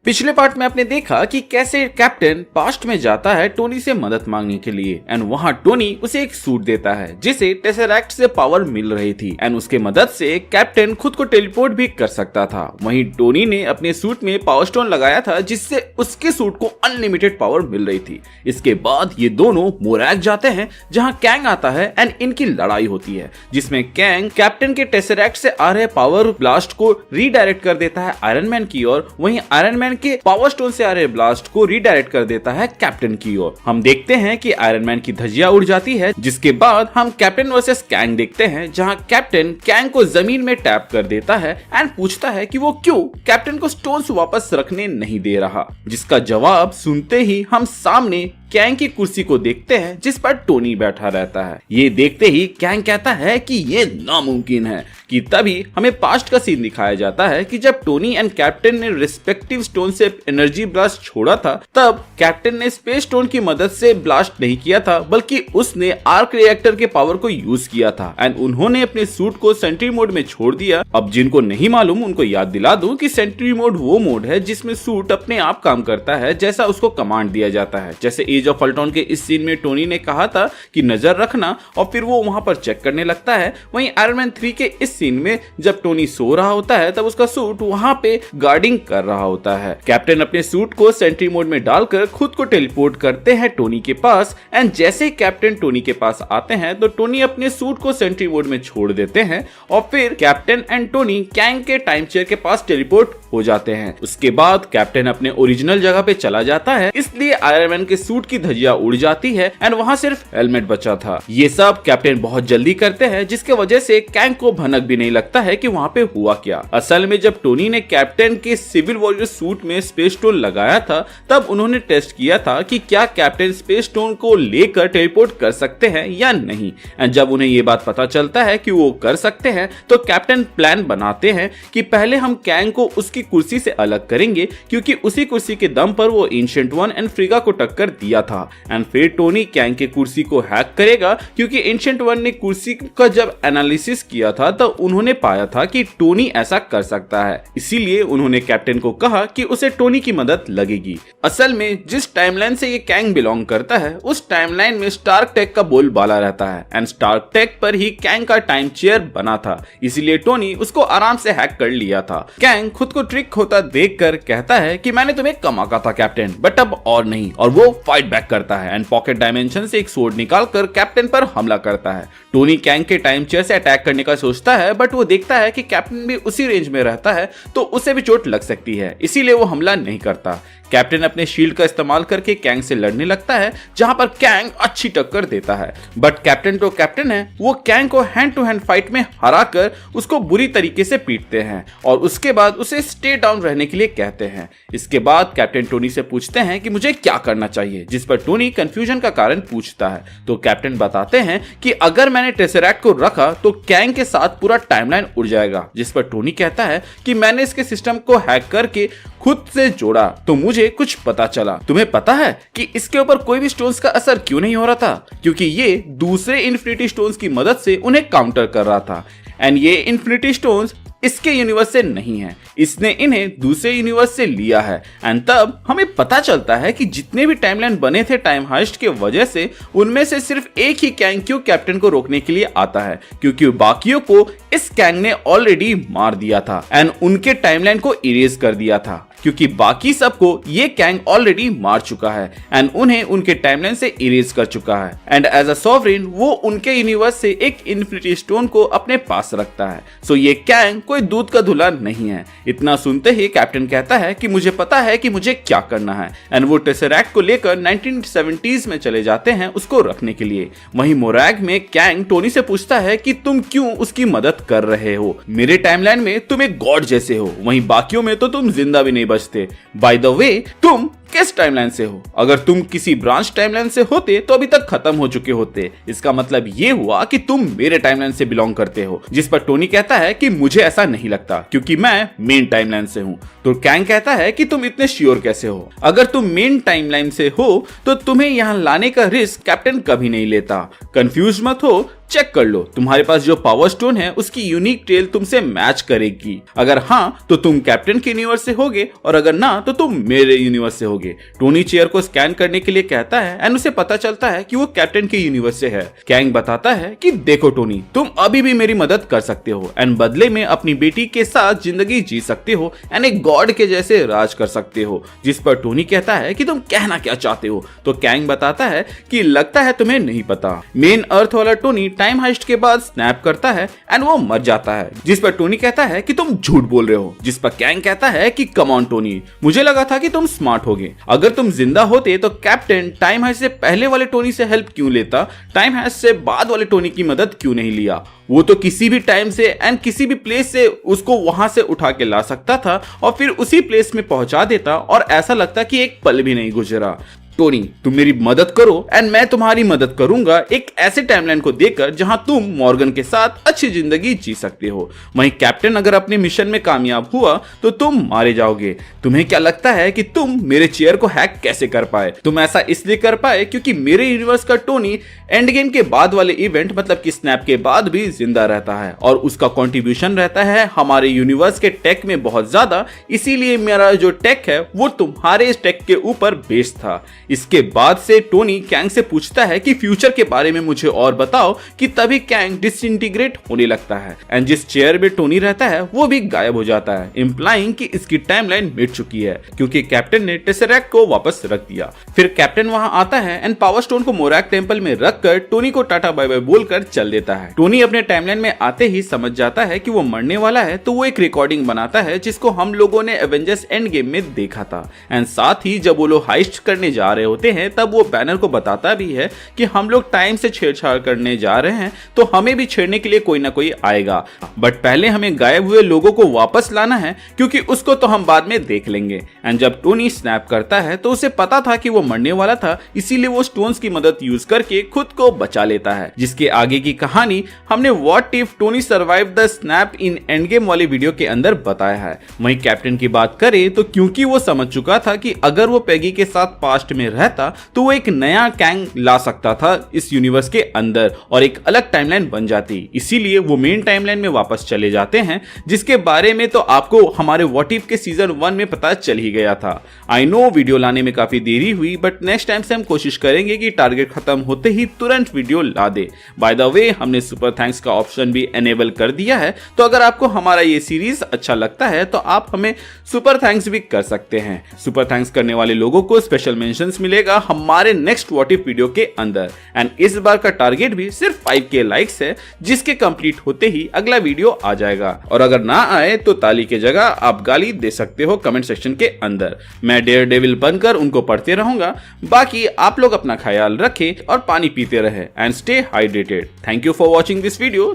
पिछले पार्ट में आपने देखा कि कैसे कैप्टन पास्ट में जाता है टोनी से मदद मांगने के लिए एंड वहाँ टोनी उसे एक सूट देता है जिसे टेसरैक्ट से पावर मिल रही थी एंड उसके मदद से कैप्टन खुद को टेलीपोर्ट भी कर सकता था। वहीं टोनी ने अपने सूट में पावर स्टोन लगाया था जिससे उसके सूट को अनलिमिटेड पावर मिल रही थी। इसके बाद ये दोनों मोरैग जाते हैं जहाँ कैंग आता है एंड इनकी लड़ाई होती है जिसमें कैंग कैप्टन के टेसरैक्ट से आ रहे पावर ब्लास्ट को रीडायरेक्ट कर देता है आयरन मैन की ओर, वहीं आयरन मैन के पावर स्टोन से आ रहे ब्लास्ट को रीडायरेक्ट कर देता है कैप्टन की ओर। हम देखते हैं कि आयरन मैन की धज्जियां उड़ जाती है जिसके बाद हम कैप्टन वर्सेस कैंग देखते हैं जहां कैप्टन कैंग को जमीन में टैप कर देता है एंड पूछता है कि वो क्यों कैप्टन को स्टोन्स वापस रखने नहीं दे रहा, जिसका जवाब सुनते ही हम सामने कैंग की कुर्सी को देखते हैं जिस पर टोनी बैठा रहता है। ये देखते ही कैंग कहता है कि ये नामुमकिन है कि तभी हमें पास्ट का सीन दिखाया जाता है कि जब टोनी एंड कैप्टन ने रिस्पेक्टिव स्टोन से एनर्जी ब्लास्ट छोड़ा था तब कैप्टन ने स्पेस स्टोन की मदद से ब्लास्ट नहीं किया था बल्कि उसने आर्क रिएक्टर के पावर को यूज किया था एंड उन्होंने अपने सूट को सेंट्री मोड में छोड़ दिया। अब जिनको नहीं मालूम उनको याद दिला दूं कि सेंट्री मोड वो मोड है जिसमें सूट अपने आप काम करता है जैसा उसको कमांड दिया जाता है। जैसे एज ऑफ अल्ट्रॉन के इस सीन में टोनी ने कहा था कि नजर रखना और फिर वो वहां पर चेक करने लगता है, वहीं आयरन मैन 3 के इस सीन में जब टोनी सो रहा होता है तब उसका सूट वहां पे गार्डिंग कर रहा होता है। कैप्टन अपने सूट को सेंट्री मोड में डालकर खुद को टेलीपोर्ट करते हैं टोनी के पास एंड जैसे कैप्टन टोनी के पास आते हैं तो टोनी अपने सूट को सेंट्री मोड में छोड़ देते हैं और फिर कैप्टन एंड टोनी कैंग के टाइम चेयर के पास टेलीपोर्ट हो जाते हैं। उसके बाद कैप्टन अपने ओरिजिनल जगह पे चला जाता है, इसलिए आयरन मैन के सूट की धज्जियां उड़ जाती है एंड वहां सिर्फ हेलमेट बचा था। ये सब कैप्टन बहुत जल्दी करते हैं जिसके वजह से कैंग को भनक भी नहीं लगता है कि वहां पे हुआ क्या। असल में जब टोनी ने कैप्टन के सिविल वॉरियर सूट में स्पेस स्टोन लगाया था तब उन्होंने टेस्ट किया था कि क्या कैप्टन स्पेस स्टोन को लेकर टेलीपोर्ट कर सकते हैं या नहीं एंड जब उन्हें ये बात पता चलता है कि वो कर सकते हैं तो कैप्टन प्लान बनाते हैं कि पहले हम कैंग को उसकी कुर्सी से अलग करेंगे क्योंकि उसी कुर्सी के दम पर वो एंशिएंट वन एंड फ्रीगा को टक्कर दिया था एंड फिर टोनी कैंग के कुर्सी को हैक करेगा क्योंकि एंशिएंट वन ने कुर्सी का जब एनालिसिस किया था तो उन्होंने पाया था कि टोनी ऐसा कर सकता है, इसीलिए उन्होंने कैप्टन को कहा कि उसे टोनी की मदद लगेगी। असल में जिस टाइमलाइन से ये कैंग बिलोंग करता है उस टाइमलाइन में स्टार्क टेक का बोलबाला रहता है एंड स्टार्क टेक पर ही कैंग का टाइम चेयर बना था, इसीलिए टोनी उसको आराम से हैक कर लिया था। कैंग खुद को ट्रिक होता देखकर कहता है कि मैंने तुम्हें कम आका था कैप्टन, बट अब और नहीं, और वो फाइट बैक करता है एंड पॉकेट डायमेंशन से एक स्वॉर्ड निकालकर कैप्टन पर हमला करता है। टोनी कैंग के टाइम चेयर से अटैक करने का सोचता है बट वो देखता है कि कैप्टन भी उसी रेंज में रहता है तो उसे भी चोट लग सकती है, इसीलिए वो हमला नहीं करता। कैप्टन अपने शील्ड का इस्तेमाल करके कैंग से लड़ने लगता है जहां पर कैंग अच्छी टक्कर देता है, बट कैप्टन तो कैप्टन है, वो कैंग को हैंड टू हैंड फाइट में हराकर उसको बुरी तरीके से पीटते हैं और उसके बाद उसे स्टे डाउन रहने के लिए कहते हैं। इसके बाद कैप्टन टोनी से पूछते हैं कि मुझे क्या करना चाहिए, जिस पर टोनी कंफ्यूजन का कारण पूछता है तो कैप्टन बताते हैं कि अगर मैंने टेसरैक्ट को रखा तो कैंग के साथ पूरा टाइमलाइन उड़ जाएगा, जिस पर टोनी कहता है कि मैंने इसके सिस्टम को हैक करके खुद से जोड़ा तो मुझे कुछ पता चला। तुम्हें पता है कि इसके ऊपर कोई भी स्टोन्स का असर क्यों नहीं हो रहा था? क्योंकि ये दूसरे इन्फिनिटी स्टोन्स की मदद से उन्हें काउंटर कर रहा था एंड ये इन्फिनिटी स्टोन्स इसके यूनिवर्स से नहीं है, इसने इन्हें दूसरे यूनिवर्स से लिया है एंड तब हमें पता चलता है कि जितने भी टाइमलाइन बने थे टाइम हाइस्ट के वजह से उनमें से सिर्फ एक ही कैंग क्यों कैप्टन को रोकने के लिए आता है क्योंकि बाकियों को इस कैंग ने ऑलरेडी मार दिया था एंड उनके टाइमलाइन को इरेज कर दिया था क्योंकि बाकी सबको ये कैंग ऑलरेडी मार चुका है एंड उन्हें उनके टाइमलाइन से इरेज कर चुका है एंड एज अ सॉवरेन वो उनके यूनिवर्स से एक इन्फिनिटी स्टोन को अपने पास रखता है। सो ये कैंग कोई दूध का धुला नहीं है। इतना सुनते ही कैप्टन कहता है कि मुझे पता है कि मुझे क्या करना है एंड वो टेसरैक्ट को लेकर 1970s में चले जाते हैं उसको रखने के लिए। वहीं मोरैग में कैंग टोनी से पूछता है कि तुम क्यों उसकी मदद कर रहे हो, मेरे टाइमलाइन में तुम एक गॉड जैसे हो, वहीं बाकियों में तो तुम जिंदा भी नहीं बचते। बाय द वे तुम किस टाइमलाइन से हो। अगर तुम किसी ब्रांच टाइमलाइन से होते तो अभी तक खत्म हो चुके होते। इसका मतलब ये हुआ कि तुम मेरे टाइमलाइन से बिलोंग करते हो। जिस पर टोनी कहता है कि मुझे ऐसा नहीं लगता क्योंकि मैं मेन टाइमलाइन से हूँ। तो कैंग कहता है कि तुम इतने श्योर कैसे हो? अगर तुम मेन टाइमलाइन से हो तो तुम्हें यहाँ लाने का रिस्क कैप्टन कभी नहीं लेता। कंफ्यूज मत हो, चेक कर लो, तुम्हारे पास जो पावर स्टोन है उसकी यूनिक टेल तुमसे मैच करेगी। अगर हाँ तो तुम कैप्टन के यूनिवर्स से होगे और अगर ना तो तुम मेरे यूनिवर्स से होगे। टोनी चेयर को स्कैन करने के लिए कहता है एंड उसे पता चलता है कि वो कैप्टन के यूनिवर्स से है। कैंग बताता है कि देखो टोनी, तुम अभी भी मेरी मदद कर सकते हो एंड बदले में अपनी बेटी के साथ जिंदगी जी सकते हो एंड एक गॉड के जैसे राज कर सकते हो। जिस पर टोनी कहता है कि तुम कहना क्या चाहते हो? तो कैंग बताता है कि लगता है तुम्हें नहीं पता, मेन अर्थ वाला टोनी टाइम हाइस्ट के बाद स्नैप करता है एंड वो मर जाता है। जिस पर टोनी कहता है कि तुम झूठ बोल रहे हो। जिस पर कैंग कहता है कि कम ऑन टोनी, मुझे लगा था कि तुम स्मार्ट होगे। अगर तुम जिंदा होते तो कैप्टन टाइम हाइस्ट से पहले वाले टोनी से हेल्प क्यों लेता? टाइम हाइस्ट से बाद वाले टोनी की मदद क्यों नहीं लिया? वो तो किसी भी टाइम से एंड किसी भी प्लेस से उसको वहां से उठा के ला सकता था और फिर उसी प्लेस में पहुंचा देता और ऐसा लगता कि एक पल भी नहीं गुजरा। टोनी, तुम मेरी मदद करो एंड मैं तुम्हारी मदद करूंगा एक ऐसे टाइमलाइन को देकर जहां तुम मॉर्गन के साथ अच्छी जिंदगी जी सकते हो। वहीं कैप्टन अगर अपने मिशन में कामयाब हुआ तो तुम मारे जाओगे। तुम्हें क्या लगता है कि तुम मेरे चेयर को हैक कैसे कर पाए? तुम ऐसा इसलिए कर पाए क्योंकि मेरे यूनिवर्स का टोनी एंड गेम के बाद वाले इवेंट मतलब कि स्नैप के बाद भी जिंदा रहता है और उसका कंट्रीब्यूशन रहता है हमारे यूनिवर्स के टेक में बहुत ज्यादा, इसीलिए मेरा जो टेक है वो तुम्हारे टेक के ऊपर बेस्ड था। इसके बाद से टोनी कैंग से पूछता है कि फ्यूचर के बारे में मुझे और बताओ कि तभी कैंग डिसइंटीग्रेट होने लगता है एंड जिस चेयर में टोनी रहता है वो भी गायब हो जाता है, इंप्लाइंग कि इसकी टाइमलाइन मिट चुकी है क्योंकि कैप्टन ने टेसरैक्ट को वापस रख दिया। फिर कैप्टन वहां आता है एंड पावर स्टोन को मोरैक टेंपल में रखकर टोनी को टाटा बाय बाय बोलकर चल देता है। टोनी अपने टाइमलाइन में आते ही समझ जाता है कि वो मरने वाला है तो वो एक रिकॉर्डिंग बनाता है जिसको हम लोगों ने एवेंजर्स एंड गेम में देखा था एंड साथ ही जब वो लोग हाइस्ट करने जा रहे होते हैं तब वो बैनर को बताता भी है कि हम लोग टाइम से छेड़छाड़ करने जा रहे हैं तो हमें भी छेड़ने के लिए कोई ना कोई आएगा, बट पहले हमें गायब हुए लोगों को वापस लाना है क्योंकि उसको तो हम बाद में देख लेंगे। एंड जब टोनी स्नैप करता है तो उसे पता था कि वो मरने वाला था, इसीलिए वो स्टोन्स की मदद यूज करके खुद को बचा लेता है। जिसके आगे की कहानी हमने what if Tony survive the snap in end game वाली वीडियो के अंदर बताया है। वहीं कैप्टन की बात करें तो क्योंकि वो समझ चुका था कि अगर वो पेगी के साथ पास्ट में रहता तो वो एक नया कैंग ला सकता था इस यूनिवर्स के अंदर और एक अलग टाइमलाइन बन जाती, इसीलिए वो मेन टाइमलाइन में वापस चले जाते हैं जिसके बारे में तो आपको हमारे व्हाट इफ के सीजन 1 में पता चल ही गया था। आई नो वीडियो लाने में काफी देरी हुई बट नेक्स्ट टाइम से हम कोशिश करेंगे कि टारगेट खत्म होते ही तुरंत वीडियो ला दे। बाय द वे हमने सुपर थैंक्स का ऑप्शन भी एनेबल कर दिया है, तो अगर आपको हमारा ये सीरीज अच्छा लगता है तो आप हमें सुपर थैंक्स भी कर सकते हैं। सुपर थैंक्स करने वाले लोगों को स्पेशल मेंशंस मिलेगा हमारे नेक्स्ट व्हाट इफ वीडियो के अंदर एंड इस बार का टारगेट भी सिर्फ 5K लाइक्स है जिसके कंप्लीट होते ही अगला वीडियो आ जाएगा और अगर ना आए तो ताली की जगह आप गाली दे सकते हो कमेंट सेक्शन के अंदर। मैं डेयर डेविल बनकर उनको पढ़ते रहूंगा। बाकी आप लोग अपना ख्याल रखें और पानी पीते रहे and stay hydrated. Thank you for watching this video.